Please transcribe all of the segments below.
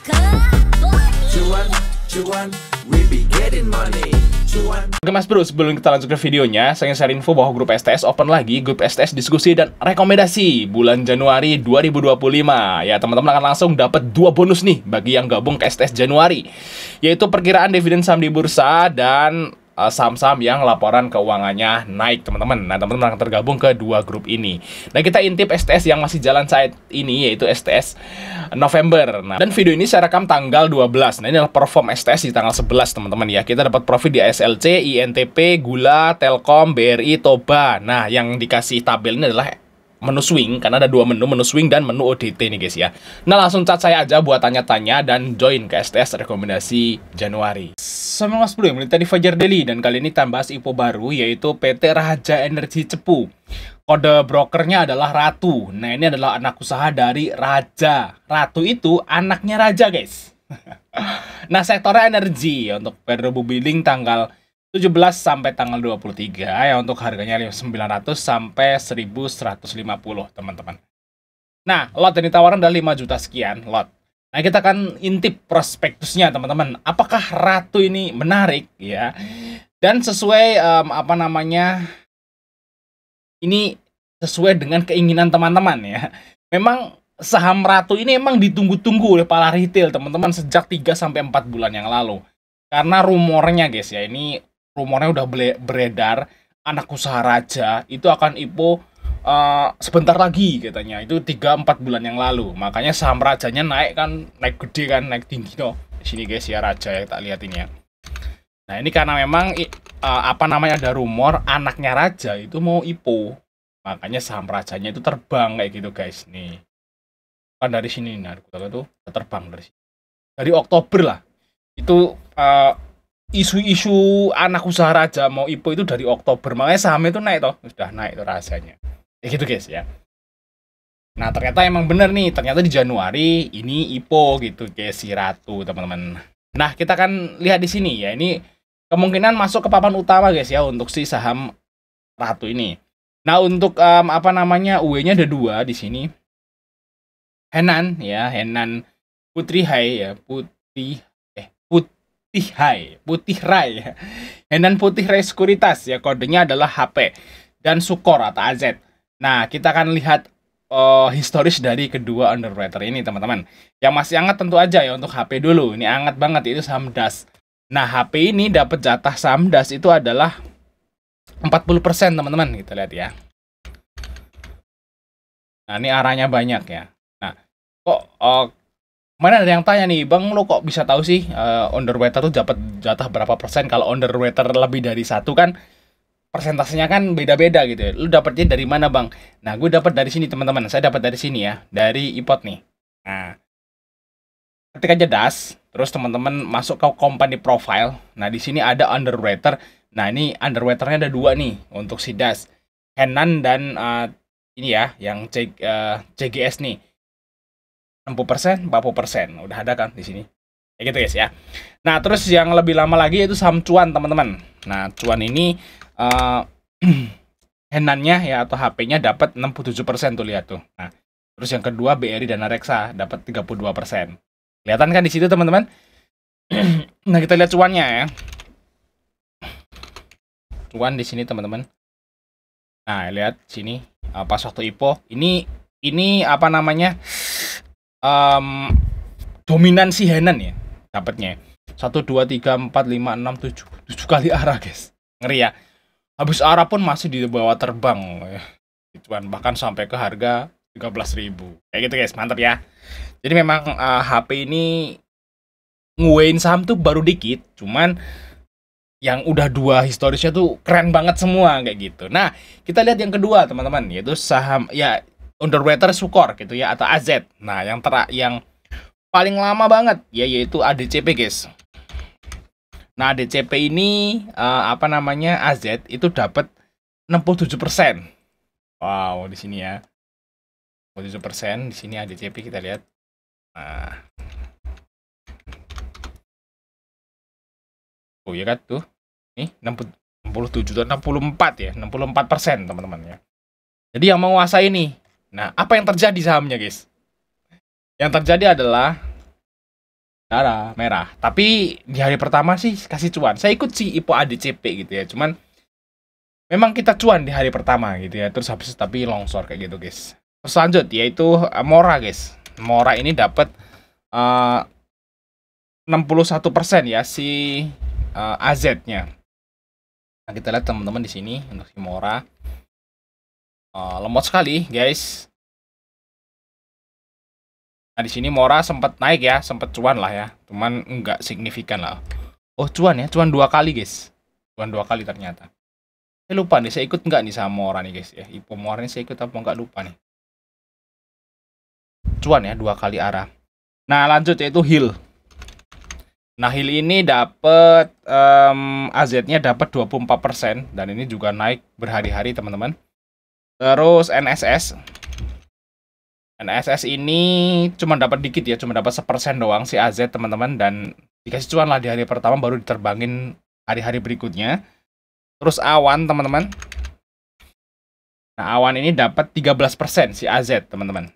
Cuan, cuan, we be getting money. Cuan. Oke mas bro, sebelum kita lanjut ke videonya, saya ingin share info bahwa grup STS open lagi, grup STS diskusi dan rekomendasi bulan Januari 2025. Ya teman-teman akan langsung dapat 2 bonus nih bagi yang gabung ke STS Januari, yaitu perkiraan dividen saham di bursa dan saham-saham yang laporan keuangannya naik teman-teman. Nah teman-teman akan tergabung ke 2 grup ini. Nah kita intip STS yang masih jalan saat ini, yaitu STS November. Nah, dan video ini saya rekam tanggal 12. Nah ini adalah perform STS di tanggal 11 teman-teman ya. Kita dapat profit di ASLC, INTP, Gula, Telkom, BRI, Toba. Nah yang dikasih tabel ini adalah menu swing, karena ada 2 menu swing dan menu ODT nih guys ya. Nah langsung chat saya aja buat tanya-tanya dan join ke STS rekomendasi Januari. Sama mas bro, yang tadi Fajar Daily, dan kali ini tambah info baru yaitu PT Raja Energi Cepu. Kode brokernya adalah Ratu. Nah ini adalah anak usaha dari Raja. Ratu itu anaknya Raja guys. Nah sektornya energi untuk periode billing tanggal 17 sampai tanggal 23 ya, untuk harganya 900 sampai 1150 teman-teman. Nah, lot yang ditawaran adalah 5 juta sekian lot. Nah, kita akan intip prospektusnya teman-teman. Apakah Ratu ini menarik ya? Dan sesuai ini sesuai dengan keinginan teman-teman ya. Memang saham Ratu ini emang ditunggu-tunggu oleh para retail teman-teman sejak 3 sampai 4 bulan yang lalu. Karena rumornya guys ya, ini rumornya udah beredar, anak usaha Raja itu akan IPO sebentar lagi katanya. Itu 3-4 bulan yang lalu. Makanya saham Rajanya naik kan, naik gede kan, naik tinggi no. Di sini guys ya Raja ya, tak lihat ini ya. Nah, ini karena memang ada rumor anaknya Raja itu mau IPO. Makanya saham Rajanya itu terbang kayak gitu guys nih. Kan dari sini nah, itu terbang dari sini. Dari Oktober lah. Itu isu-isu anak usaha Raja mau IPO itu dari Oktober, makanya sahamnya itu naik toh, sudah naik tuh rasanya. Ya gitu guys ya. Nah ternyata emang bener nih, ternyata di Januari ini IPO gitu guys si Ratu teman-teman. Nah kita akan lihat di sini ya, ini kemungkinan masuk ke papan utama guys ya untuk si saham Ratu ini. Nah untuk UE-nya ada 2 di sini. Henan ya, Henan Putri Hai ya, Putih Rai. Henan Putih Rai Sekuritas ya, kodenya adalah HP, dan Sukor atau AZ. Nah, kita akan lihat historis dari kedua underwriter ini teman-teman. Yang masih hangat tentu aja ya untuk HP dulu. Ini hangat banget, itu saham DAS. Nah, HP ini dapat jatah saham DAS itu adalah 40% teman-teman. Kita lihat ya. Nah, ini arahnya banyak ya. Nah, kok mana ada yang tanya nih, Bang, lo kok bisa tahu sih underwriter tuh dapat jatah berapa persen? Kalau underwriter lebih dari 1 kan persentasenya kan beda-beda gitu ya. Lu dapatnya dari mana, Bang? Nah, gue dapat dari sini, teman-teman. Saya dapat dari sini ya, dari iPod nih. Nah, ketik aja DAS, terus teman-teman masuk ke company profile. Nah, di sini ada underwriter. Nah, ini underwriternya ada 2 nih untuk si DAS. Henan dan ini ya, yang CGS nih. 60%, 40%. Udah ada kan di sini. Kayak gitu guys ya. Nah, terus yang lebih lama lagi itu saham Cuan, teman-teman. Nah, Cuan ini Henannya ya atau HP-nya dapat 67% tuh, lihat tuh. Nah, terus yang kedua BRI dan Reksa dapat 32%. Kelihatan kan di situ, teman-teman? Nah, kita lihat cuannya ya. Cuan di sini, teman-teman. Nah, lihat sini pas waktu IPO, ini dominansi Henan ya dapatnya 1, 2, 3, 4, 5, 6, 7 kali arah guys, ngeri ya. Habis arah pun masih di bawah terbang ya. Cuan bahkan sampai ke harga 13.000 kayak gitu guys, mantap ya. Jadi memang HP ini nguein saham tuh baru dikit, cuman yang udah 2 historisnya tuh keren banget semua kayak gitu. Nah kita lihat yang kedua teman-teman, yaitu saham ya underwriter Sukor gitu ya atau AZ. Nah, yang paling lama banget ya yaitu ADCP, guys. Nah, ADCP ini AZ itu dapat 67%. Wow, di sini ya. 67% di sini ADCP, kita lihat. Nah. Oh ya kan tuh. Nih 67 dan 64 ya, 64% teman-teman ya. Jadi yang menguasai ini. Nah, apa yang terjadi sahamnya, guys? Yang terjadi adalah merah. Tapi di hari pertama sih kasih cuan. Saya ikut sih IPO ADCP gitu ya. Cuman memang kita cuan di hari pertama gitu ya. Terus habis tapi longsor kayak gitu, guys. Terus lanjut yaitu Mora, guys. Mora ini dapat 61% ya si AZ-nya. Nah, kita lihat teman-teman di sini untuk si Mora. Lemot sekali, guys. Nah, di sini Mora sempat naik ya, sempat cuan lah ya. Cuman enggak signifikan lah. Oh, cuan ya, cuan 2 kali, guys. Cuan 2 kali ternyata. Saya lupa nih, saya ikut enggak nih sama Mora nih, guys ya. IPO Mora ini saya ikut apa enggak, lupa nih. Cuan ya, 2 kali arah. Nah, lanjut yaitu Hill. Nah, Hill ini dapat AZ-nya dapat 24% dan ini juga naik berhari-hari, teman-teman. Terus NSS ini cuma dapat dikit ya, cuma dapat 1% doang si AZ, teman-teman, dan dikasih cuan lah di hari pertama, baru diterbangin hari-hari berikutnya. Terus Awan, teman-teman. Nah, Awan ini dapat 13% si AZ, teman-teman.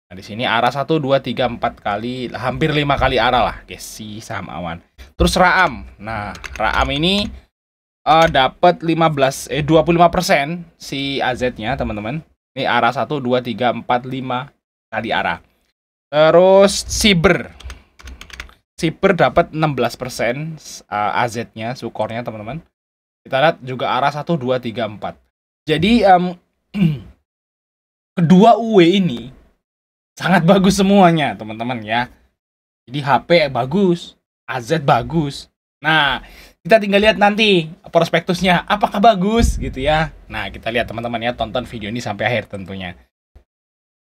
Nah, di sini arah 1 2 3 4 kali, hampir 5 kali arah lah, guys, si saham Awan. Terus Raam. Nah, Raam ini dapat 25% si AZ-nya, teman-teman. Ini arah 1 2 3 4 5 kali arah. Terus Siber dapat 16% AZ-nya, sukornya, teman-teman. Kita lihat juga arah 1 2 3 4. Jadi kedua UE ini sangat bagus semuanya, teman-teman ya. Jadi HP bagus, AZ bagus. Nah, kita tinggal lihat nanti prospektusnya apakah bagus gitu ya. Nah, kita lihat teman-teman ya, tonton video ini sampai akhir tentunya.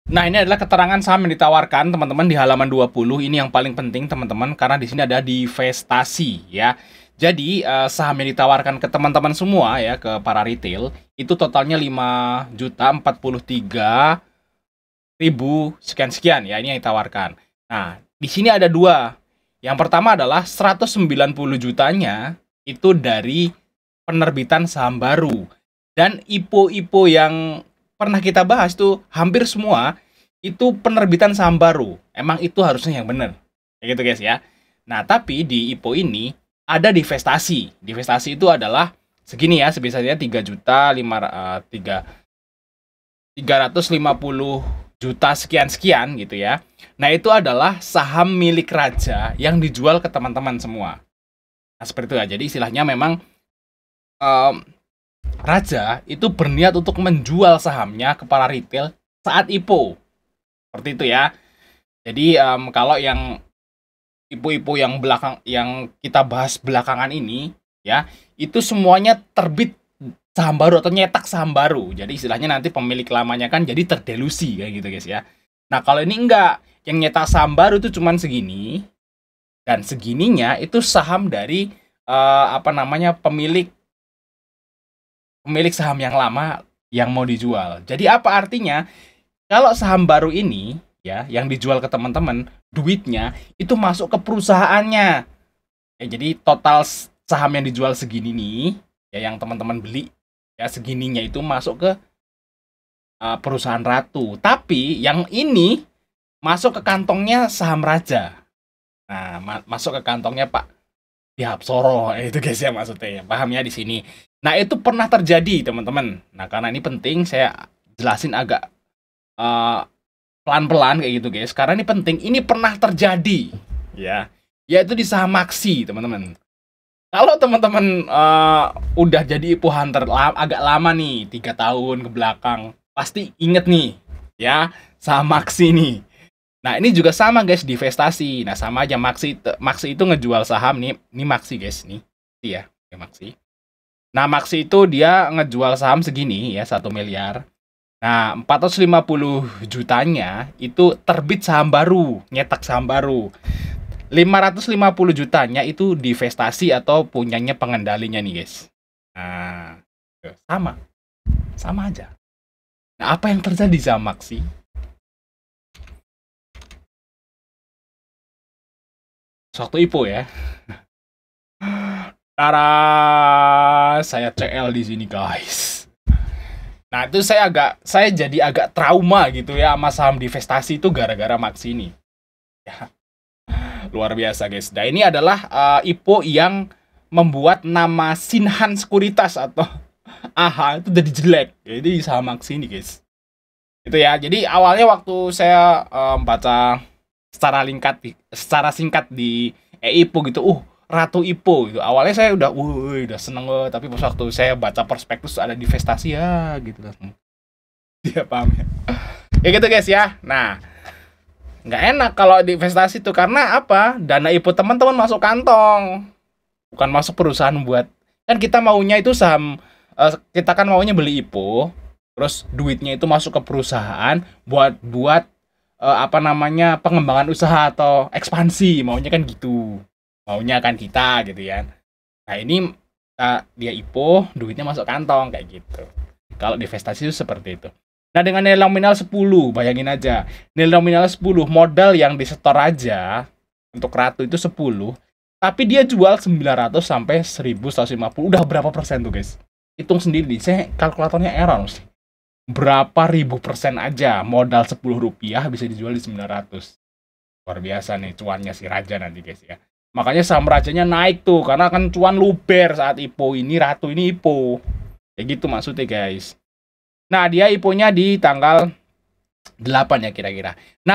Nah, ini adalah keterangan saham yang ditawarkan teman-teman di halaman 20. Ini yang paling penting, teman-teman, karena di sini ada divestasi ya. Jadi saham yang ditawarkan ke teman-teman semua ya, ke para retail, itu totalnya 5.043.000 sekian-sekian ya, ini yang ditawarkan. Nah, di sini ada dua. Yang pertama adalah 190 jutanya itu dari penerbitan saham baru. Dan IPO-IPO yang pernah kita bahas tuh hampir semua itu penerbitan saham baru. Emang itu harusnya yang benar. Kayak gitu, guys ya. Nah, tapi di IPO ini ada divestasi. Divestasi itu adalah segini ya, sebesarnya 350 juta sekian-sekian gitu ya. Nah, itu adalah saham milik raja yang dijual ke teman-teman semua. Nah, seperti itu ya. Jadi istilahnya memang raja itu berniat untuk menjual sahamnya ke para retail saat IPO. Seperti itu ya. Jadi kalau yang IPO-IPO yang kita bahas belakangan ini ya, itu semuanya terbit saham baru atau nyetak saham baru. Jadi istilahnya nanti pemilik lamanya kan jadi terdelusi kayak gitu, guys ya. Nah, kalau ini enggak, yang nyetak saham baru itu cuman segini, dan segininya itu saham dari pemilik saham yang lama yang mau dijual. Jadi apa artinya? Kalau saham baru ini ya yang dijual ke teman-teman, duitnya itu masuk ke perusahaannya. Ya, jadi total saham yang dijual segini nih ya, yang teman-teman beli ya, segininya itu masuk ke perusahaan ratu. Tapi yang ini masuk ke kantongnya saham raja. Nah, masuk ke kantongnya Pak Dihapsoro, itu guys ya maksudnya. Pahamnya di sini. Nah, itu pernah terjadi, teman-teman. Nah, karena ini penting saya jelasin agak pelan-pelan kayak gitu, guys. Karena ini penting, ini pernah terjadi ya. Yaitu di saham Maxi, teman-teman. Kalau teman-teman udah jadi IPO hunter agak lama nih, 3 tahun ke belakang, pasti inget nih ya saham Maxi nih. Nah, ini juga sama, guys, divestasi. Nah, sama aja Maxi itu ngejual saham nih. Ini Maxi, guys, nih. Iya, ya Maxi. Nah, Maxi itu dia ngejual saham segini ya, 1 miliar. Nah, 450 jutanya itu terbit saham baru, nyetak saham baru. 550 jutanya itu divestasi atau punyanya pengendalinya nih, guys. Nah, sama aja. Nah, apa yang terjadi sama Maxi? Waktu IPO ya. Tara, saya CL di sini, guys. Nah, itu saya jadi agak trauma gitu ya sama saham divestasi itu gara-gara Maxi ini. Ya. Luar biasa guys. Nah ini adalah IPO yang membuat nama Sinhan Sekuritas atau AHA itu jadi jelek. Jadi saham aksi ini guys. Itu ya. Jadi awalnya waktu saya baca secara singkat di IPO gitu, Ratu IPO gitu. Awalnya saya udah seneng banget, tapi pas waktu saya baca prospektus ada divestasi ya gitu langsung. Dia paham ya. Ya gitu guys ya. Nah, nggak enak kalau di investasi tuh karena apa? Dana IPO teman-teman masuk kantong, bukan masuk perusahaan buat. Kan kita maunya itu saham, kita kan maunya beli IPO, terus duitnya itu masuk ke perusahaan buat pengembangan usaha atau ekspansi, maunya kan gitu. Maunya kan kita gitu ya. Nah ini dia IPO, duitnya masuk kantong kayak gitu. Kalau di investasi itu seperti itu. Nah dengan nilai nominal 10, bayangin aja. Nilai nominal 10, modal yang disetor aja untuk Ratu itu 10, tapi dia jual 900 sampai 1150. Udah berapa persen tuh guys? Hitung sendiri, saya kalkulatornya error sih. Berapa ribu persen aja modal 10 rupiah bisa dijual di 900. Luar biasa nih cuannya si Raja nanti guys ya. Makanya saham Rajanya naik tuh, karena kan cuan luber saat IPO ini, Ratu ini IPO. Kayak gitu maksudnya guys. Nah, dia IPO-nya di tanggal 8 ya kira-kira. Nah,